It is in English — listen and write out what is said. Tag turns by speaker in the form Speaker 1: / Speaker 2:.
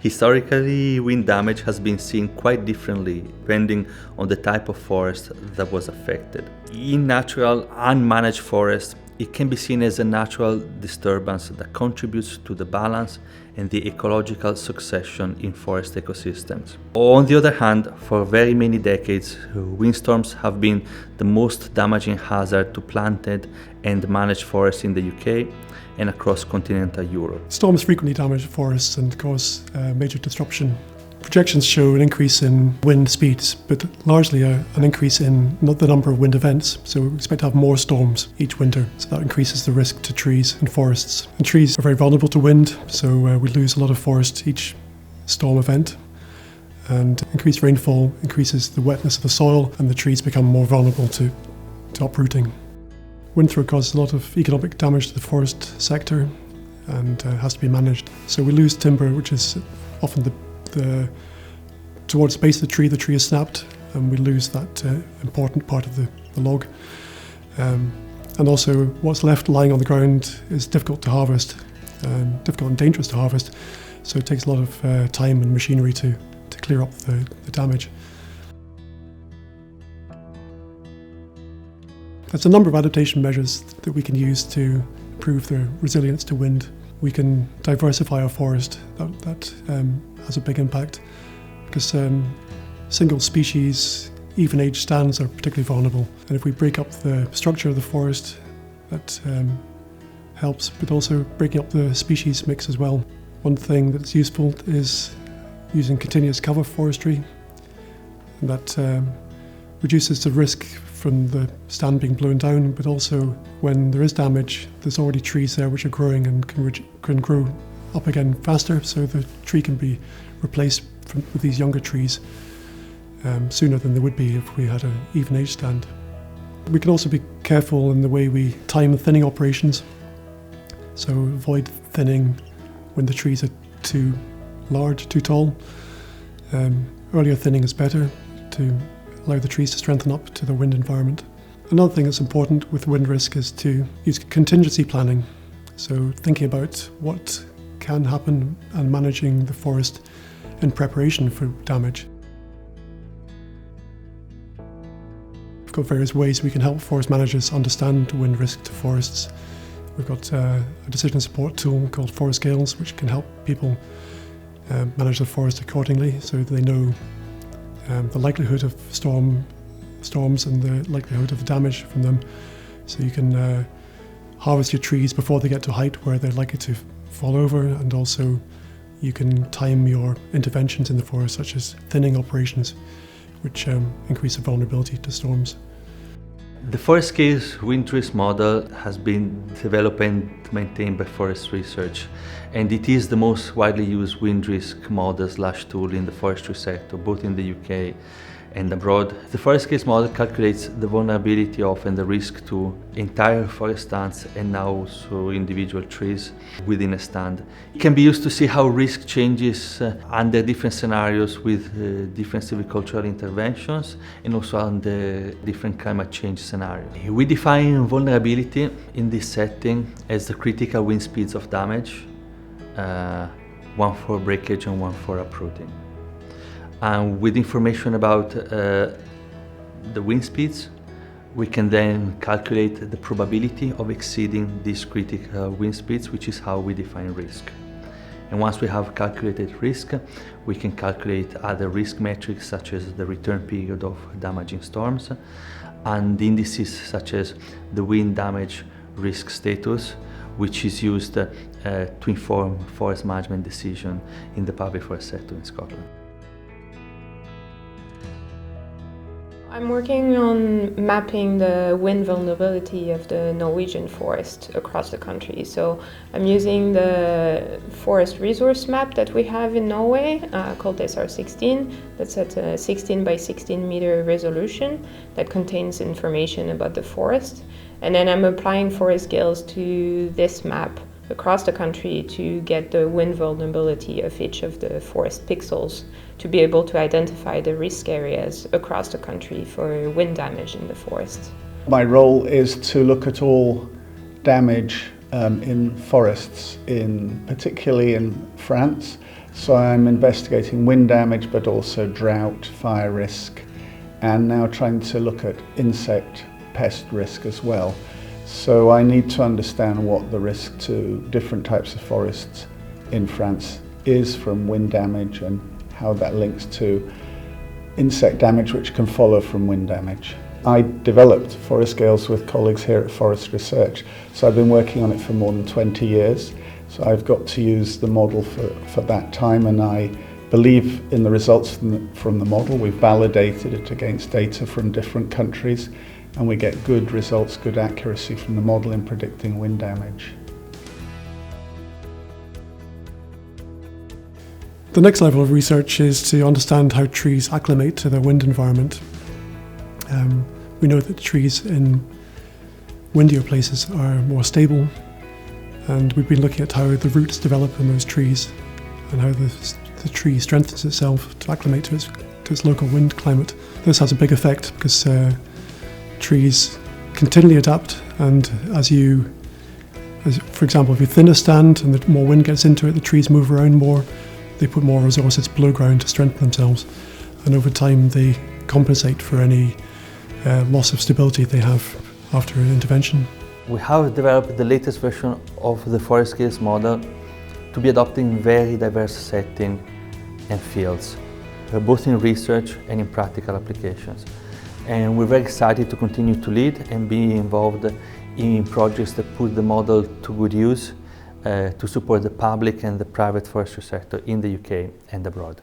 Speaker 1: Historically, wind damage has been seen quite differently depending on the type of forest that was affected. In natural, unmanaged forests, it can be seen as a natural disturbance that contributes to the balance and the ecological succession in forest ecosystems. On the other hand, for very many decades, windstorms have been the most damaging hazard to planted and managed forests in the UK and across continental Europe.
Speaker 2: Storms frequently damage forests and cause major disruption. Projections show an increase in wind speeds, but largely an increase in not the number of wind events. So we expect to have more storms each winter. So that increases the risk to trees and forests. And trees are very vulnerable to wind, so we lose a lot of forest each storm event. And increased rainfall increases the wetness of the soil, and the trees become more vulnerable to uprooting. Windthrow causes a lot of economic damage to the forest sector and has to be managed. So we lose timber, which is often towards the base of the tree is snapped, and we lose that important part of the log. And also what's left lying on the ground is difficult to harvest, difficult and dangerous to harvest, so it takes a lot of time and machinery to clear up the damage. There's a number of adaptation measures that we can use to improve the resilience to wind. We can diversify our forest. That has a big impact because single species, even age stands are particularly vulnerable. And if we break up the structure of the forest, that helps, but also breaking up the species mix as well. One thing that's useful is using continuous cover forestry. And that reduces the risk from the stand being blown down, but also when there is damage, there's already trees there which are growing and can grow up again faster, so the tree can be replaced with these younger trees sooner than they would be if we had an even age stand. We can also be careful in the way we time thinning operations, so avoid thinning when the trees are too large, too tall. Earlier thinning is better to allow the trees to strengthen up to the wind environment. Another thing that's important with wind risk is to use contingency planning. So thinking about what can happen and managing the forest in preparation for damage. We've got various ways we can help forest managers understand wind risk to forests. We've got a decision support tool called ForestGALES, which can help people manage the forest accordingly so that they know the likelihood of storms and the likelihood of damage from them. So you can harvest your trees before they get to a height where they're likely to fall over, and also you can time your interventions in the forest, such as thinning operations, which increase the vulnerability to storms.
Speaker 1: The ForestGALES wind risk model has been developed and maintained by Forest Research, and it is the most widely used wind risk model/tool in the forestry sector, both in the UK and abroad. The ForestGALES model calculates the vulnerability of and the risk to entire forest stands and now also individual trees within a stand. It can be used to see how risk changes under different scenarios with different silvicultural interventions and also under different climate change scenarios. We define vulnerability in this setting as the critical wind speeds of damage, one for breakage and one for uprooting. And with information about the wind speeds, we can then calculate the probability of exceeding these critical wind speeds, which is how we define risk. And once we have calculated risk, we can calculate other risk metrics such as the return period of damaging storms and indices such as the wind damage risk status, which is used to inform forest management decision in the public forest sector in Scotland.
Speaker 3: I'm working on mapping the wind vulnerability of the Norwegian forest across the country. So I'm using the forest resource map that we have in Norway called SR16. That's at a 16 by 16 meter resolution that contains information about the forest. And then I'm applying ForestGALES to this map across the country to get the wind vulnerability of each of the forest pixels to be able to identify the risk areas across the country for wind damage in the forest.
Speaker 4: My role is to look at all damage in forests, particularly in France, So I'm investigating wind damage, but also drought, fire risk, and now trying to look at insect pest risk as well. So I need to understand what the risk to different types of forests in France is from wind damage and how that links to insect damage which can follow from wind damage. I developed ForestGALES with colleagues here at Forest Research, so I've been working on it for more than 20 years. So I've got to use the model for that time, and I believe in the results from the model. We've validated it against data from different countries, and we get good results, good accuracy from the model in predicting wind damage.
Speaker 2: The next level of research is to understand how trees acclimate to their wind environment. We know that trees in windier places are more stable, and we've been looking at how the roots develop in those trees and how the tree strengthens itself to acclimate to its local wind climate. This has a big effect because trees continually adapt, and for example, if you thin a stand and the more wind gets into it, the trees move around more, they put more resources below ground to strengthen themselves, and over time they compensate for any loss of stability they have after an intervention.
Speaker 1: We have developed the latest version of the ForestGALES model to be adopted in very diverse settings and fields, both in research and in practical applications. And we're very excited to continue to lead and be involved in projects that put the model to good use to support the public and the private forestry sector in the UK and abroad.